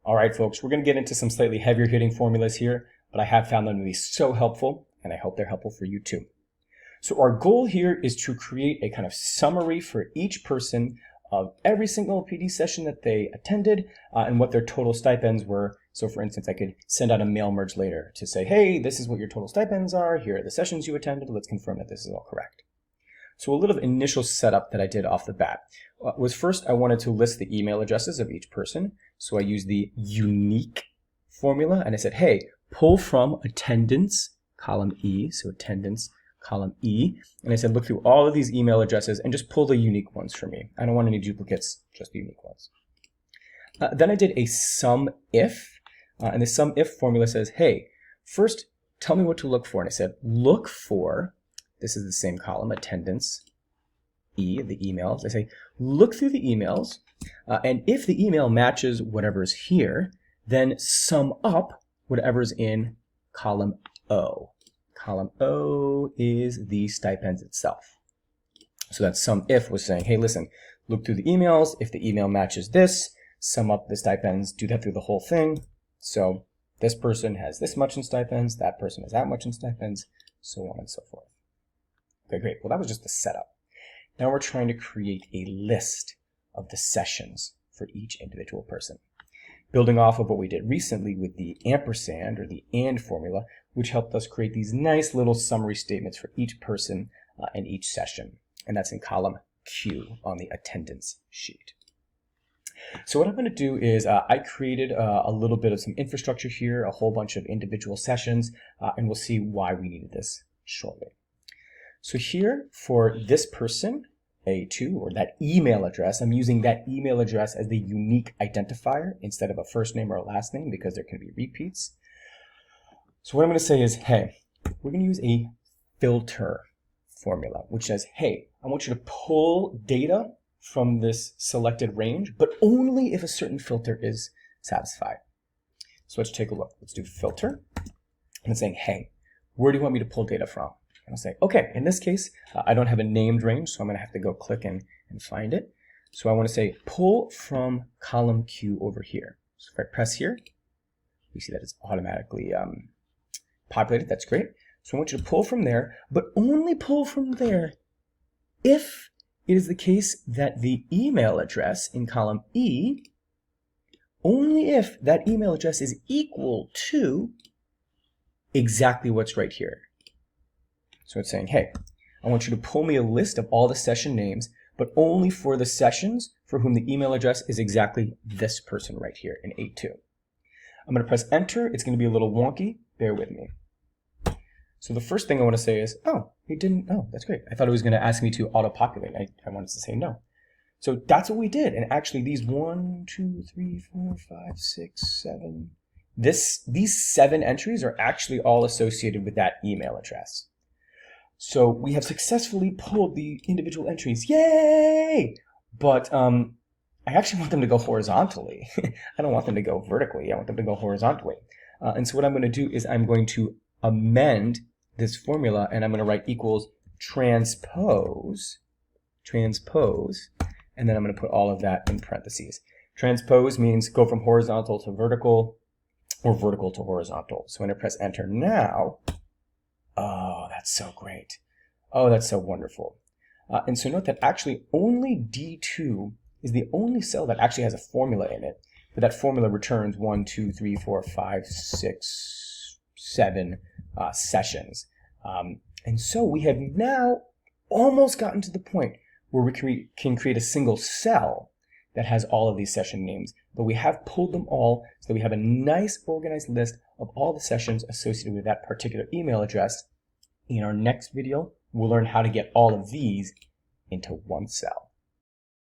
All right, folks, we're going to get into some slightly heavier hitting formulas here, but I have found them to be so helpful, and I hope they're helpful for you too. So our goal here is to create a kind of summary for each person of every single PD session that they attended and what their total stipends were. So for instance, I could send out a mail merge later to say, hey, this is what your total stipends are. Here are the sessions you attended. Let's confirm that this is all correct. So a little initial setup that I did off the bat was first I wanted to list the email addresses of each person. So I used the unique formula and I said, hey, pull from attendance, column E, so attendance, column E, and I said look through all of these email addresses and just pull the unique ones for me. I don't want any duplicates, just the unique ones. Then I did a sum if, and the sum if formula says, hey, first tell me what to look for. And I said look for, this is the same column, attendance, E, the emails. I say look through the emails, and if the email matches whatever's here, then sum up whatever's in column O. Column O is the stipends itself. So that sum if was saying, hey, listen, look through the emails. If the email matches this, sum up the stipends, do that through the whole thing. So this person has this much in stipends, that person has that much in stipends, so on and so forth. Okay, great. Well, that was just the setup. Now we're trying to create a list of the sessions for each individual person, building off of what we did recently with the ampersand or the and formula, which helped us create these nice little summary statements for each person and each session. And that's in column Q on the attendance sheet. So what I'm going to do is I created a little bit of some infrastructure here, a whole bunch of individual sessions, and we'll see why we needed this shortly. So here for this person, A2, or that email address, I'm using that email address as the unique identifier instead of a first name or a last name because there can be repeats. So what I'm going to say is, hey, we're going to use a filter formula, which says, hey, I want you to pull data from this selected range, but only if a certain filter is satisfied. So let's take a look. Let's do filter. And it's saying, hey, where do you want me to pull data from? And I'll say, okay, in this case, I don't have a named range, so I'm going to have to go click and find it. So I want to say pull from column Q over here. So if I press here, we see that it's automatically populated. That's great. So I want you to pull from there, but only pull from there if it is the case that the email address in column E, only if that email address is equal to exactly what's right here. So it's saying, hey, I want you to pull me a list of all the session names, but only for the sessions for whom the email address is exactly this person right here in A2. I'm going to press enter. It's going to be a little wonky. Bear with me. So the first thing I want to say is, oh, it didn't, oh, that's great. I thought it was going to ask me to auto-populate. I wanted to say no. So that's what we did. And actually these 1, 2, 3, 4, 5, 6, 7, these 7 entries are actually all associated with that email address. So we have successfully pulled the individual entries. Yay! But I actually want them to go horizontally. I don't want them to go vertically. I want them to go horizontally. And so what I'm going to do is I'm going to amend this formula and I'm going to write equals transpose, and then I'm going to put all of that in parentheses. Transpose means go from horizontal to vertical or vertical to horizontal. So when I press enter now, oh, that's so great. Oh, that's so wonderful. And so note that actually only D2 is the only cell that actually has a formula in it, but that formula returns 1, 2, 3, 4, 5, 6, 7 sessions. And so we have now almost gotten to the point where we can create a single cell that has all of these session names, but we have pulled them all so that we have a nice organized list of all the sessions associated with that particular email address. In our next video, we'll learn how to get all of these into one cell.